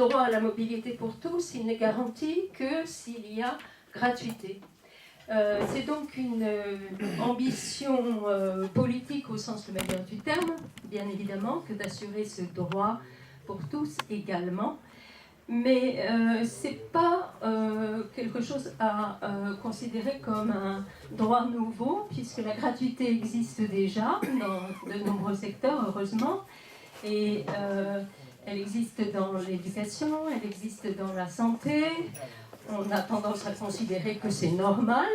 droit à la mobilité pour tous, il n'est garanti que s'il y a gratuité. C'est donc une ambition politique au sens le meilleur du terme, bien évidemment, que d'assurer ce droit pour tous également. Mais ce n'est pas quelque chose à considérer comme un droit nouveau, puisque la gratuité existe déjà dans de nombreux secteurs, heureusement. Et elle existe dans l'éducation, elle existe dans la santé. On a tendance à considérer que c'est normal.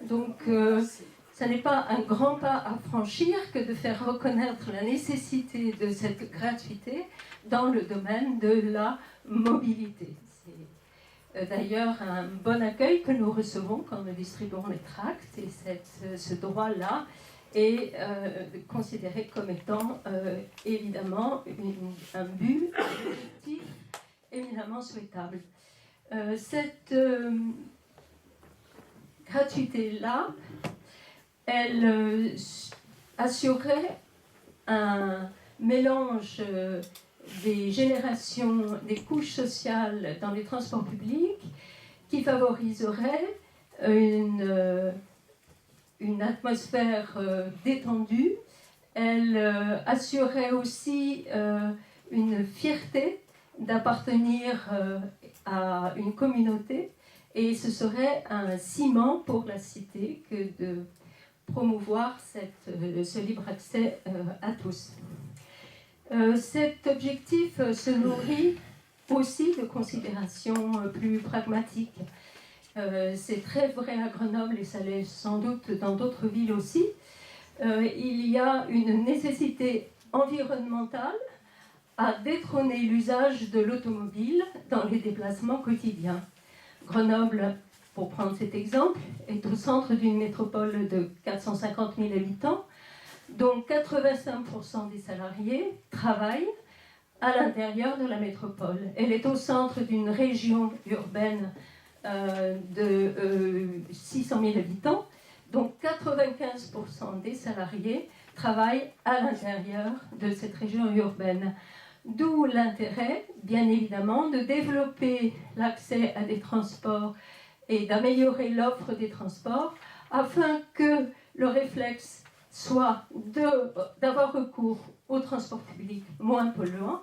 Donc, ça n'est pas un grand pas à franchir que de faire reconnaître la nécessité de cette gratuité dans le domaine de la mobilité. C'est d'ailleurs un bon accueil que nous recevons quand nous distribuons les tracts, et ce droit-là est considéré comme étant évidemment un but, un objectif éminemment souhaitable. Cette gratuité-là, elle assurerait un mélange des générations, des couches sociales dans les transports publics qui favoriserait une atmosphère détendue. Elle assurerait aussi une fierté d'appartenir à une communauté, et ce serait un ciment pour la cité que de promouvoir ce libre accès à tous. Cet objectif se nourrit aussi de considérations plus pragmatiques. C'est très vrai à Grenoble et ça l'est sans doute dans d'autres villes aussi. Il y a une nécessité environnementale à détrôner l'usage de l'automobile dans les déplacements quotidiens. Grenoble, pour prendre cet exemple, est au centre d'une métropole de 450 000 habitants, dont 85% des salariés travaillent à l'intérieur de la métropole. Elle est au centre d'une région urbaine de 600 000 habitants, donc 95% des salariés travaillent à l'intérieur de cette région urbaine. D'où l'intérêt, bien évidemment, de développer l'accès à des transports et d'améliorer l'offre des transports afin que le réflexe soit d'avoir recours aux transports publics moins polluants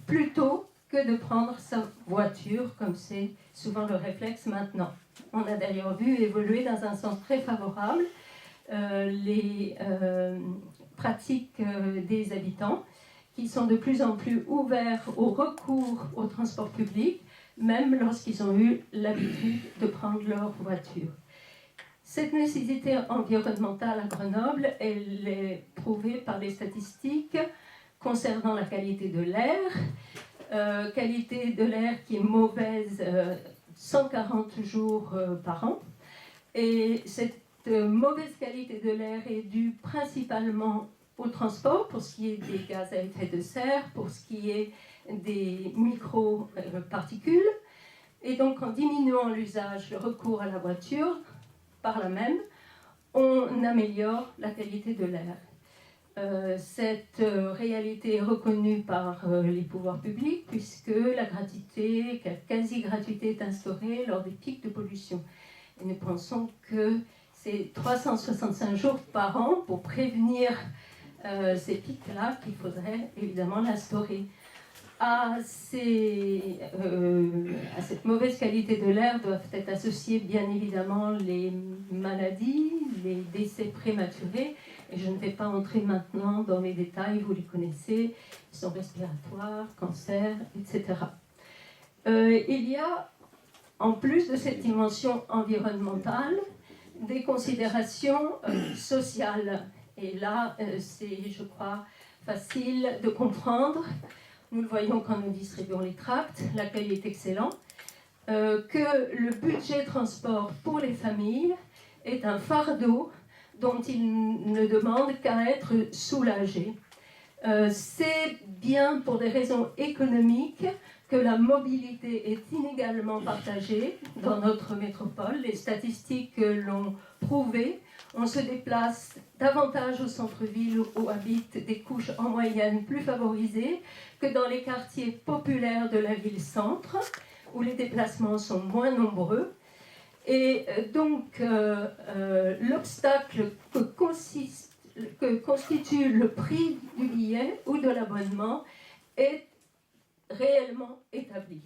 plutôt que de prendre sa voiture, comme c'est souvent le réflexe maintenant. On a d'ailleurs vu évoluer dans un sens très favorable les pratiques des habitants, qui sont de plus en plus ouverts au recours au transport public, même lorsqu'ils ont eu l'habitude de prendre leur voiture. Cette nécessité environnementale à Grenoble, elle est prouvée par les statistiques concernant la qualité de l'air, qualité de l'air qui est mauvaise 140 jours par an. Et cette mauvaise qualité de l'air est due principalement au transport, pour ce qui est des gaz à effet de serre, pour ce qui est des micro-particules. Et donc, en diminuant l'usage, le recours à la voiture, par là même, on améliore la qualité de l'air. Cette réalité est reconnue par les pouvoirs publics, puisque la gratuité, quasi-gratuité est instaurée lors des pics de pollution. Et nous pensons que c'est 365 jours par an pour prévenir ces pics-là qu'il faudrait évidemment l'instaurer. À cette mauvaise qualité de l'air doivent être associés bien évidemment les maladies, les décès prématurés, et je ne vais pas entrer maintenant dans les détails, vous les connaissez, ils sont respiratoires, cancer, etc. Il y a, en plus de cette dimension environnementale, des considérations sociales. Et là, c'est, je crois, facile de comprendre. Nous le voyons quand nous distribuons les tracts, l'accueil est excellent, que le budget transport pour les familles est un fardeau dont ils ne demandent qu'à être soulagés. C'est bien pour des raisons économiques que la mobilité est inégalement partagée dans notre métropole. Les statistiques l'ont prouvé. On se déplace davantage au centre-ville où habitent des couches en moyenne plus favorisées que dans les quartiers populaires de la ville-centre, où les déplacements sont moins nombreux. Et donc, l'obstacle que constitue le prix du billet ou de l'abonnement est réellement établi.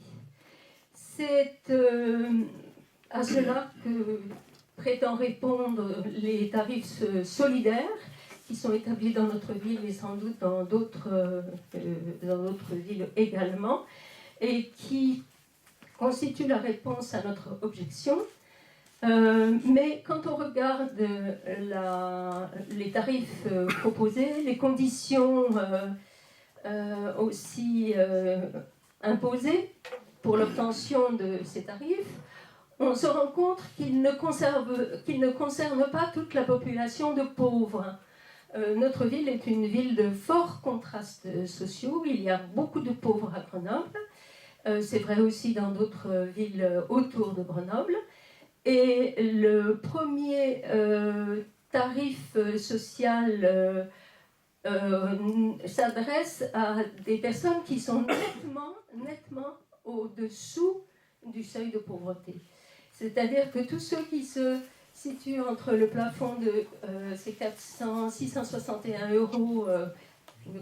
C'est à cela que prétend répondre les tarifs solidaires qui sont établis dans notre ville et sans doute dans d'autres villes également, et qui constituent la réponse à notre objection. Mais quand on regarde les tarifs proposés, les conditions aussi imposées pour l'obtention de ces tarifs, on se rend compte qu'ils ne concernent pas toute la population de pauvres. Notre ville est une ville de forts contrastes sociaux. Il y a beaucoup de pauvres à Grenoble. C'est vrai aussi dans d'autres villes autour de Grenoble. Et le premier tarif social s'adresse à des personnes qui sont nettement au-dessous du seuil de pauvreté. C'est-à-dire que tous ceux qui se situent entre le plafond de ces 661 euros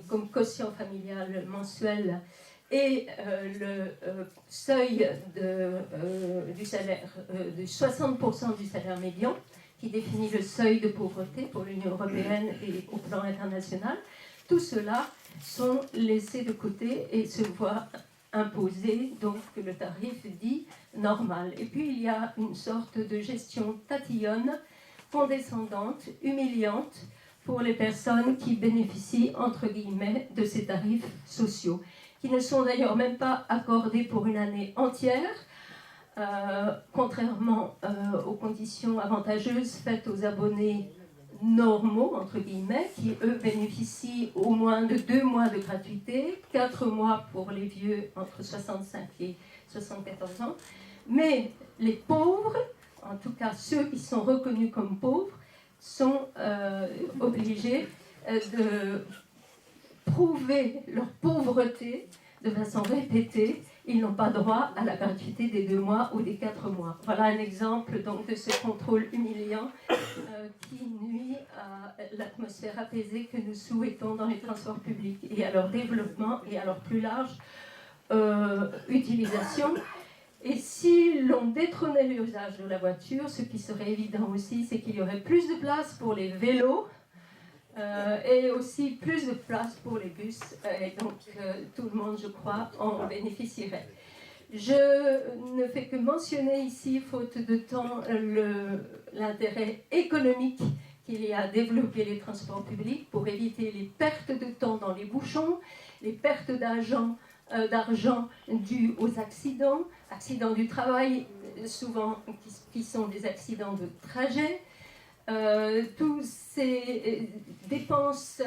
comme quotient familial mensuel et le seuil du salaire de 60% du salaire médian, qui définit le seuil de pauvreté pour l'Union européenne et au plan international, tout cela sont laissés de côté et se voient imposer donc le tarif dit normal. Et puis il y a une sorte de gestion tatillonne, condescendante, humiliante pour les personnes qui bénéficient entre guillemets de ces tarifs sociaux, qui ne sont d'ailleurs même pas accordés pour une année entière, contrairement aux conditions avantageuses faites aux abonnés normaux, entre guillemets, qui eux bénéficient au moins de 2 mois de gratuité, 4 mois pour les vieux entre 65 et 74 ans. Mais les pauvres, en tout cas ceux qui sont reconnus comme pauvres, sont obligés de prouver leur pauvreté de façon répétée. Ils n'ont pas droit à la gratuité des 2 mois ou des 4 mois. Voilà un exemple donc de ce contrôle humiliant qui nuit à l'atmosphère apaisée que nous souhaitons dans les transports publics et à leur développement et à leur plus large utilisation. Et si l'on détrônait l'usage de la voiture, ce qui serait évident aussi, c'est qu'il y aurait plus de place pour les vélos, et aussi plus de place pour les bus, et donc tout le monde, je crois, en bénéficierait. Je ne fais que mentionner ici, faute de temps, l'intérêt économique qu'il y a à développer les transports publics pour éviter les pertes de temps dans les bouchons, les pertes d'argent dues aux accidents du travail, souvent qui sont des accidents de trajet, toutes ces dépenses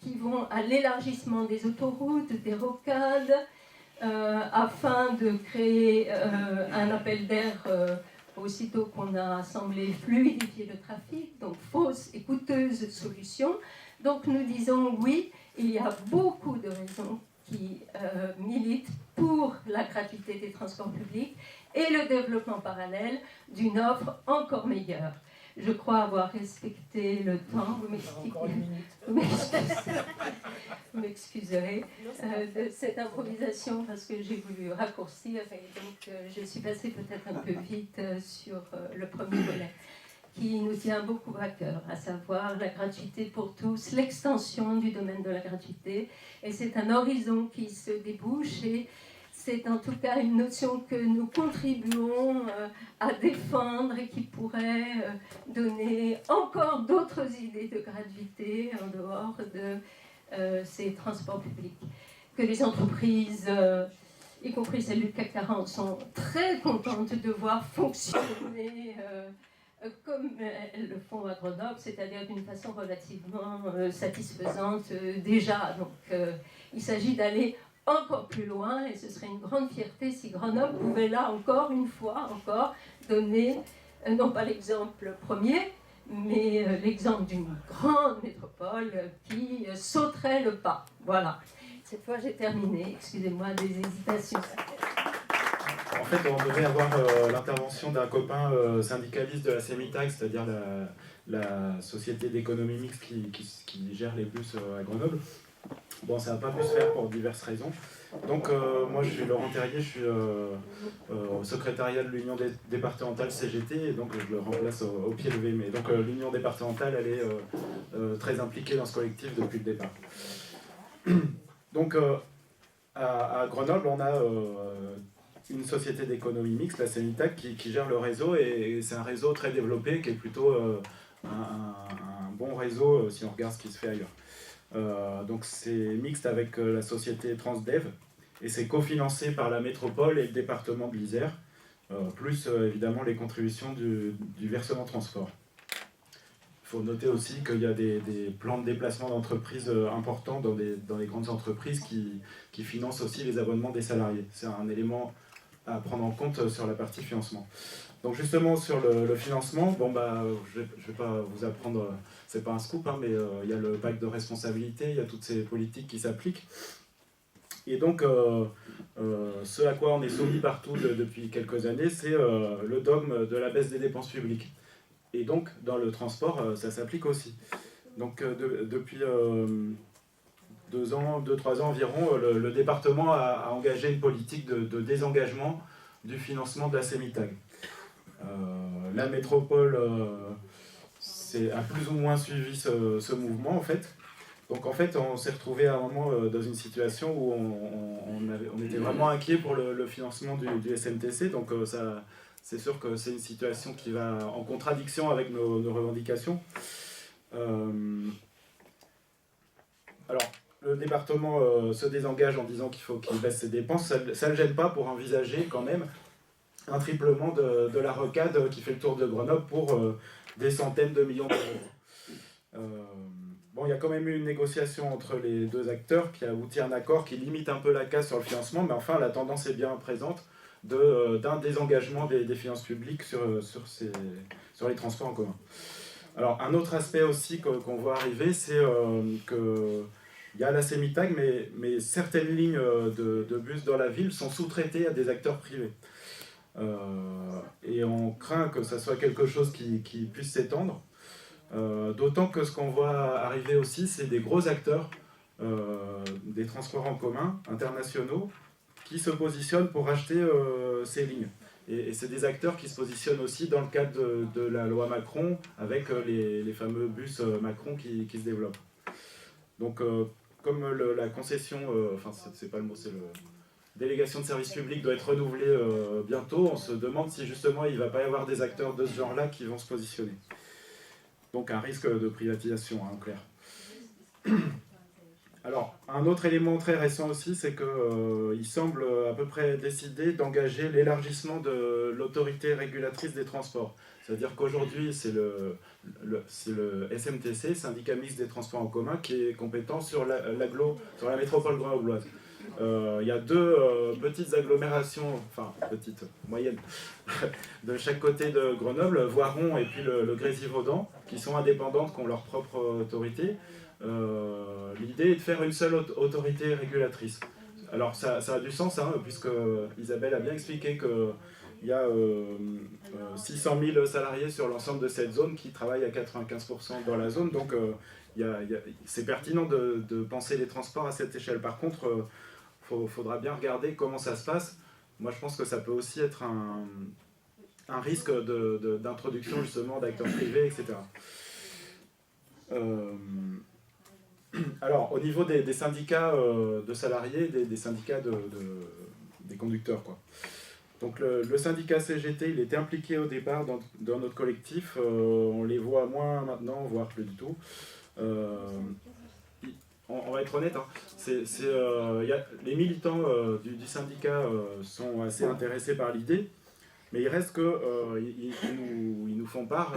qui vont à l'élargissement des autoroutes, des rocades, afin de créer un appel d'air aussitôt qu'on a semblé fluidifier le trafic, donc fausse et coûteuse solution. Donc nous disons oui, il y a beaucoup de raisons qui militent pour la gratuité des transports publics et le développement parallèle d'une offre encore meilleure. Je crois avoir respecté le temps. Vous m'excuserez de cette improvisation parce que j'ai voulu raccourcir et donc je suis passée peut-être un peu vite sur le premier volet qui nous tient beaucoup à cœur, à savoir la gratuité pour tous, l'extension du domaine de la gratuité. Et c'est un horizon qui se débouche et c'est en tout cas une notion que nous contribuons à défendre et qui pourrait donner encore d'autres idées de gratuité en dehors de ces transports publics. Que les entreprises, y compris celles du CAC 40, sont très contentes de voir fonctionner comme elles le font à Grenoble, c'est-à-dire d'une façon relativement satisfaisante déjà. Donc il s'agit d'aller encore plus loin, et ce serait une grande fierté si Grenoble pouvait là encore, une fois encore, donner, non pas l'exemple premier, mais l'exemple d'une grande métropole qui sauterait le pas. Voilà. Cette fois, j'ai terminé. Excusez-moi des hésitations. En fait, on devait avoir l'intervention d'un copain syndicaliste de la CEMITAG, c'est-à-dire la société d'économie mixte qui gère les bus à Grenoble. Bon, ça n'a pas pu se faire pour diverses raisons. Donc, moi, je suis Laurent Terrier, je suis au secrétariat de l'Union départementale CGT, et donc je le remplace au pied levé. Mais donc, l'Union départementale, elle est très impliquée dans ce collectif depuis le départ. Donc, à Grenoble, on a une société d'économie mixte, la CEMITAG, qui gère le réseau, et c'est un réseau très développé, qui est plutôt un bon réseau si on regarde ce qui se fait ailleurs. Donc c'est mixte avec la société Transdev, et c'est cofinancé par la métropole et le département de l'Isère, plus évidemment les contributions du versement transport. Il faut noter aussi qu'il y a des plans de déplacement d'entreprises importants dans les grandes entreprises qui financent aussi les abonnements des salariés. C'est un élément à prendre en compte sur la partie financement. Donc justement sur le financement, bon bah je vais pas vous apprendre, c'est pas un scoop, hein, mais il y a le pacte de responsabilité, il y a toutes ces politiques qui s'appliquent. Et donc ce à quoi on est soumis partout depuis quelques années, c'est le dogme de la baisse des dépenses publiques. Et donc dans le transport, ça s'applique aussi. Donc depuis 2-3 ans environ, le département a engagé une politique de désengagement du financement de la CEMITAG. La métropole a plus ou moins suivi ce mouvement en fait. Donc en fait on s'est retrouvé à un moment dans une situation où on était vraiment inquiet pour le financement du SNTC. Donc c'est sûr que c'est une situation qui va en contradiction avec nos revendications. Alors le département se désengage en disant qu'il faut qu'il baisse ses dépenses. Ça ne le gêne pas pour envisager quand même un triplement de la rocade qui fait le tour de Grenoble pour des centaines de millions d'euros. Bon, il y a quand même eu une négociation entre les deux acteurs qui a abouti à un accord qui limite un peu la casse sur le financement, mais enfin la tendance est bien présente d'un désengagement des finances publiques sur les transports en commun. Alors un autre aspect aussi qu'on voit arriver, c'est que il y a la CEMITAG, mais certaines lignes de bus dans la ville sont sous-traitées à des acteurs privés. Et on craint que ça soit quelque chose qui puisse s'étendre. D'autant que ce qu'on voit arriver aussi, c'est des gros acteurs des transports en commun internationaux qui se positionnent pour acheter ces lignes. Et c'est des acteurs qui se positionnent aussi dans le cadre de la loi Macron, avec les fameux bus Macron qui se développent. Donc, comme la concession, enfin, c'est pas le mot, c'est le délégation de service public doit être renouvelée bientôt, on se demande si justement il ne va pas y avoir des acteurs de ce genre-là qui vont se positionner. Donc, un risque de privatisation, hein, en clair. Alors, un autre élément très récent aussi, c'est qu'il semble à peu près décider d'engager l'élargissement de l'autorité régulatrice des transports. C'est-à-dire qu'aujourd'hui, c'est le SMTC, Syndicat Mixte des Transports en Commun, qui est compétent sur sur la métropole grenobloise. Il y a deux petites agglomérations, enfin petites, moyennes, de chaque côté de Grenoble, Voiron et puis le Grésivaudan, qui sont indépendantes, qui ont leur propre autorité. L'idée est de faire une seule autorité régulatrice. Alors ça a du sens, hein, puisque Isabelle a bien expliqué qu'il y a 600 000 salariés sur l'ensemble de cette zone qui travaillent à 95% dans la zone, donc c'est pertinent de penser les transports à cette échelle. Par contre, faudra bien regarder comment ça se passe. Moi je pense que ça peut aussi être un risque d'introduction justement d'acteurs privés, etc. Alors, au niveau des syndicats de salariés, des syndicats des conducteurs, quoi. Donc le syndicat CGT, il était impliqué au départ dans notre collectif. On les voit moins maintenant, voire plus du tout. On va être honnête, hein. Les militants du syndicat sont assez intéressés par l'idée. Mais il reste qu'ils nous font part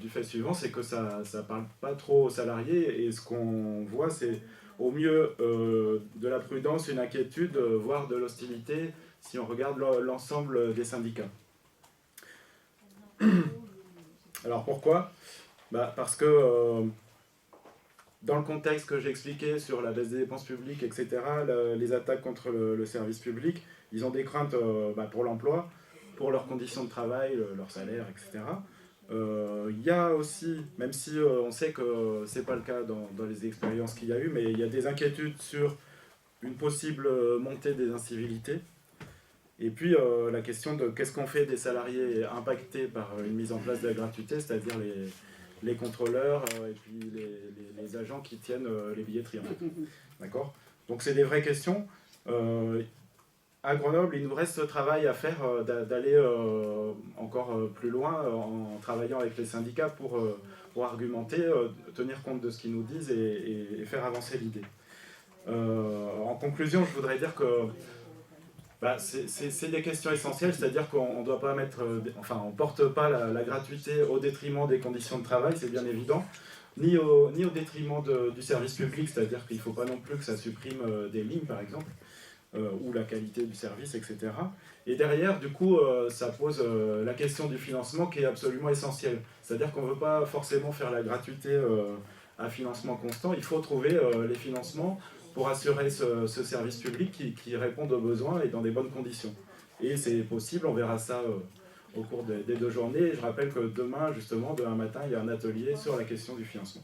du fait suivant, c'est que ça ne parle pas trop aux salariés, et ce qu'on voit, c'est au mieux de la prudence, une inquiétude, voire de l'hostilité, si on regarde l'ensemble des syndicats. Alors pourquoi ? Parce que dans le contexte que j'ai expliqué sur la baisse des dépenses publiques, etc., les attaques contre le service public, ils ont des craintes pour l'emploi, pour leurs conditions de travail, leur salaire, etc. Il y a aussi, même si on sait que ce n'est pas le cas dans les expériences qu'il y a eu, mais il y a des inquiétudes sur une possible montée des incivilités. Et puis la question de qu'est-ce qu'on fait des salariés impactés par une mise en place de la gratuité, c'est-à-dire les contrôleurs et puis les agents qui tiennent les billetteries. En fait. D'accord ? Donc c'est des vraies questions. À Grenoble, il nous reste ce travail à faire d'aller encore plus loin en travaillant avec les syndicats pour argumenter, tenir compte de ce qu'ils nous disent et faire avancer l'idée. En conclusion, je voudrais dire que c'est des questions essentielles, c'est-à-dire qu'on ne doit pas mettre, on porte pas la gratuité au détriment des conditions de travail, c'est bien évident, ni au détriment du service public, c'est-à-dire qu'il ne faut pas non plus que ça supprime des lignes, par exemple, ou la qualité du service, etc. Et derrière, du coup, ça pose la question du financement qui est absolument essentielle. C'est-à-dire qu'on ne veut pas forcément faire la gratuité à financement constant, il faut trouver les financements pour assurer ce service public qui réponde aux besoins et dans des bonnes conditions. Et c'est possible, on verra ça au cours des 2 journées. Et je rappelle que demain, justement, demain matin, il y a un atelier sur la question du financement.